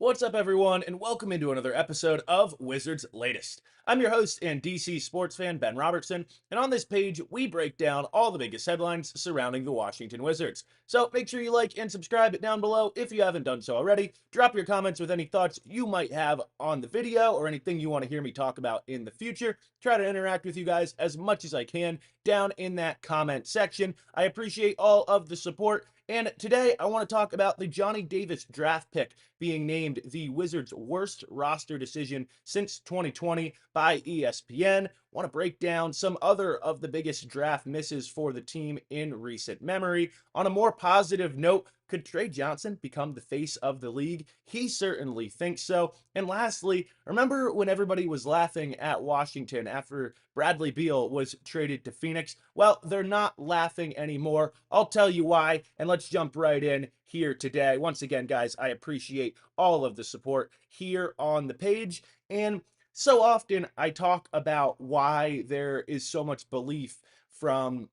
What's up, everyone, and welcome into another episode of Wizards Latest. I'm your host and DC sports fan, Ben Robertson, and on this page, we break down all the biggest headlines surrounding the Washington Wizards. So make sure you like and subscribe down below if you haven't done so already. Drop your comments with any thoughts you might have on the video or anything you want to hear me talk about in the future. Try to interact with you guys as much as I can down in that comment section. I appreciate all of the support. And today, I want to talk about the Johnny Davis draft pick being named the Wizards' worst roster decision since 2020 by ESPN. Want to break down some other of the biggest draft misses for the team in recent memory. On a more positive note, could Trey Johnson become the face of the league? He certainly thinks so. And lastly, remember when everybody was laughing at Washington after Bradley Beal was traded to Phoenix? Well, they're not laughing anymore. I'll tell you why, and let's jump right in here today. Once again, guys, I appreciate all of the support here on the page. And so often I talk about why there is so much belief from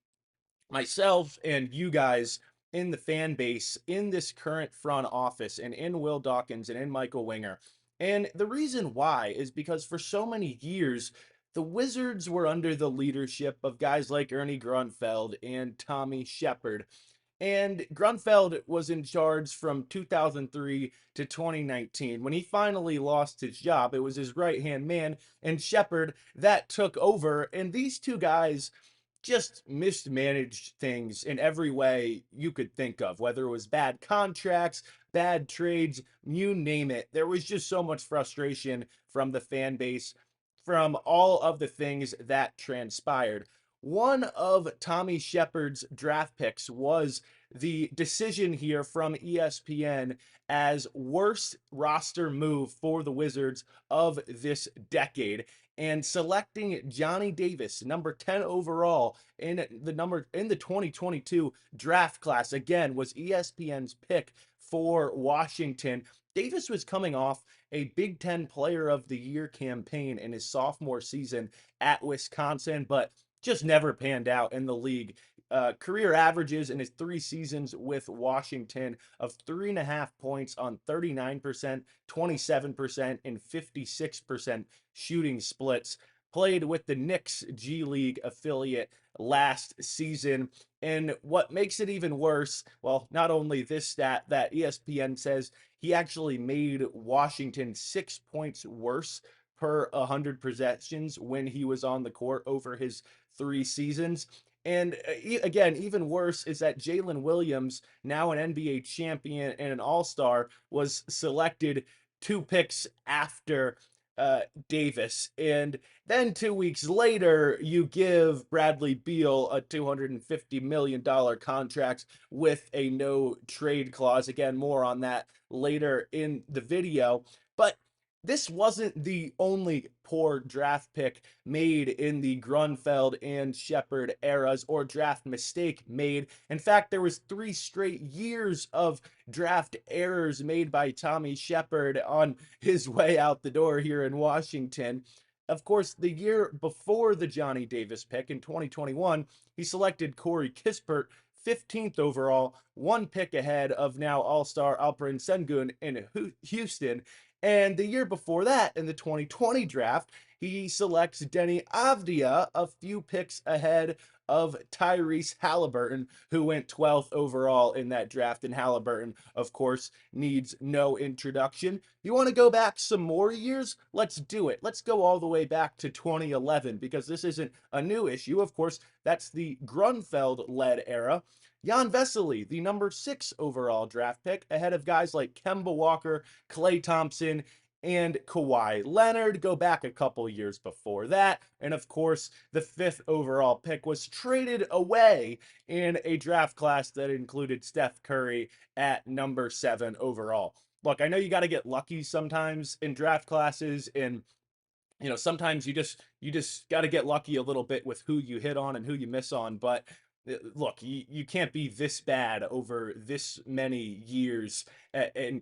myself and you guys in the fan base, in this current front office, and in Will Dawkins and in Michael Winger. And the reason why is because for so many years, the Wizards were under the leadership of guys like Ernie Grunfeld and Tommy Shepard. And Grunfeld was in charge from 2003 to 2019. When he finally lost his job, it was his right hand man and Shepard that took over. And these two guys just mismanaged things in every way you could think of, whether it was bad contracts, bad trades, you name it. There was just so much frustration from the fan base from all of the things that transpired. One of Tommy Shepard's draft picks was the decision here from ESPN as worst roster move for the Wizards of this decade, and selecting Johnny Davis, number 10 overall in the 2022 draft class, again was ESPN's pick for Washington. Davis was coming off a Big Ten Player of the Year campaign in his sophomore season at Wisconsin, but just never panned out in the league. Career averages in his 3 seasons with Washington of 3.5 points on 39%, 27%, and 56% shooting splits. Played with the Knicks G League affiliate last season. And what makes it even worse, well, not only this stat that ESPN says he actually made Washington 6 points worse per 100 possessions when he was on the court over his 3 seasons. And again, even worse is that Jalen Williams, now an NBA champion and an all-star, was selected 2 picks after Davis. And then 2 weeks later, you give Bradley Beal a $250 million contract with a no trade clause. Again, more on that later in the video. But this wasn't the only poor draft pick made in the Grunfeld and Shepard eras or draft mistake made. In fact, there was 3 straight years of draft errors made by Tommy Shepard on his way out the door here in Washington. Of course, the year before the Johnny Davis pick in 2021, he selected Corey Kispert 15th overall, 1 pick ahead of now All-Star Alperen Sengun in Houston. And the year before that, in the 2020 draft, he selects Denny Avdia a few picks ahead of Tyrese Halliburton, who went 12th overall in that draft. And Halliburton, of course, needs no introduction. You want to go back some more years? Let's do it. Let's go all the way back to 2011, because this isn't a new issue. Of course, that's the Grunfeld-led era. Jan Vesely, the number 6 overall draft pick, ahead of guys like Kemba Walker, Klay Thompson, and Kawhi Leonard. Go back a couple years before that. And of course, the 5th overall pick was traded away in a draft class that included Steph Curry at number 7 overall. Look, I know you got to get lucky sometimes in draft classes, and sometimes you just got to get lucky a little bit with who you hit on and who you miss on. But look, you can't be this bad over this many years in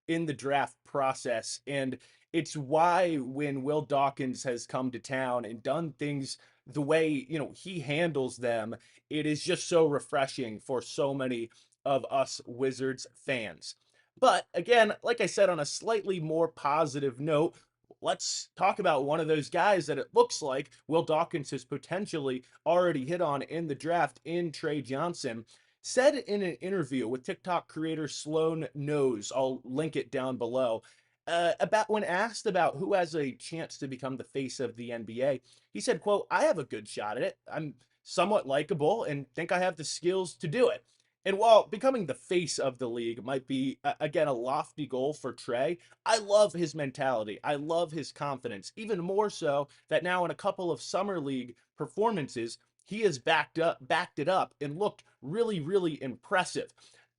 the draft process. And it's why when Will Dawkins has come to town and done things the way he handles them, it is just so refreshing for so many of us Wizards fans. But again, like I said, on a slightly more positive note, let's talk about one of those guys that it looks like Will Dawkins has potentially already hit on in the draft in Trey Johnson. Said in an interview with TikTok creator Sloan Knows, I'll link it down below, about when asked about who has a chance to become the face of the NBA, he said, quote, "I have a good shot at it. I'm somewhat likable and think I have the skills to do it." And while becoming the face of the league might be, again, a lofty goal for Trey, I love his mentality. I love his confidence, even more so that now in a couple of summer league performances, he has backed it up and looked really, really impressive.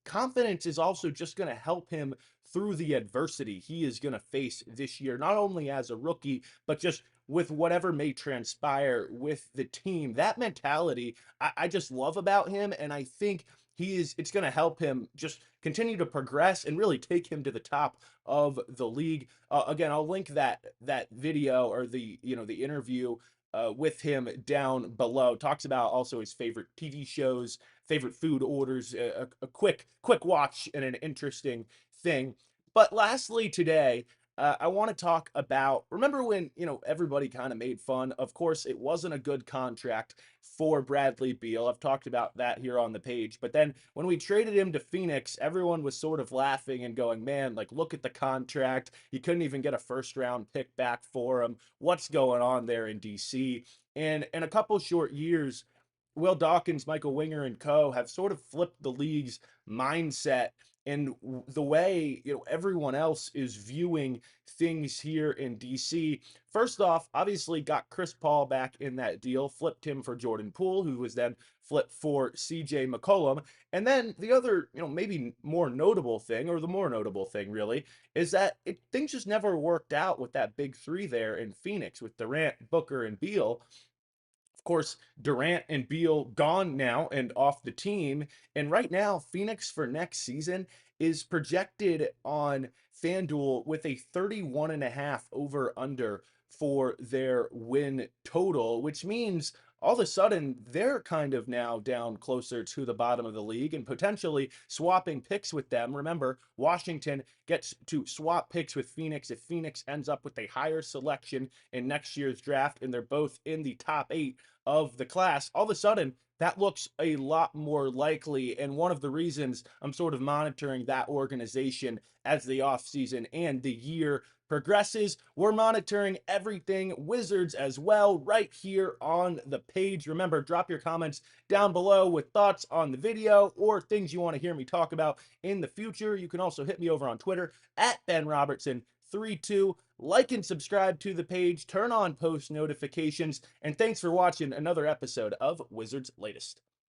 Confidence is also just going to help him through the adversity he is going to face this year, not only as a rookie, but just with whatever may transpire with the team. That mentality I just love about him. And I think it's going to help him just continue to progress and really take him to the top of the league. Again, I'll link that video or the interview with him down below. Talks about also his favorite TV shows, favorite food orders, a quick watch and an interesting thing. But lastly today, I want to talk about, remember when, everybody kind of made fun. Of course, it wasn't a good contract for Bradley Beal. I've talked about that here on the page. But then when we traded him to Phoenix, everyone was sort of laughing and going, man, like, look at the contract. You couldn't even get a first round pick back for him. What's going on there in DC? And in a couple short years, Will Dawkins, Michael Winger, and co. have sort of flipped the league's mindset and the way everyone else is viewing things here in DC. First off, obviously got Chris Paul back in that deal, flipped him for Jordan Poole, who was then flipped for CJ McCollum. And then the other, maybe more notable thing, or the more notable thing really, is that things just never worked out with that big three there in Phoenix with Durant, Booker, and Beal. Of course, Durant and Beal gone now and off the team. And right now, Phoenix for next season is projected on FanDuel with a 31.5 over under for their win total, which means all of a sudden they're kind of now down closer to the bottom of the league and potentially swapping picks with them. Remember, Washington gets to swap picks with Phoenix if Phoenix ends up with a higher selection in next year's draft and they're both in the top 8 of the class. All of a sudden, that looks a lot more likely. And one of the reasons I'm sort of monitoring that organization as the offseason and the year progresses, we're monitoring everything Wizards as well right here on the page. Remember, drop your comments down below with thoughts on the video or things you want to hear me talk about in the future. You can also hit me over on Twitter at Ben Robertson 32. Like and subscribe to the page, turn on post notifications, and thanks for watching another episode of Wizards Latest.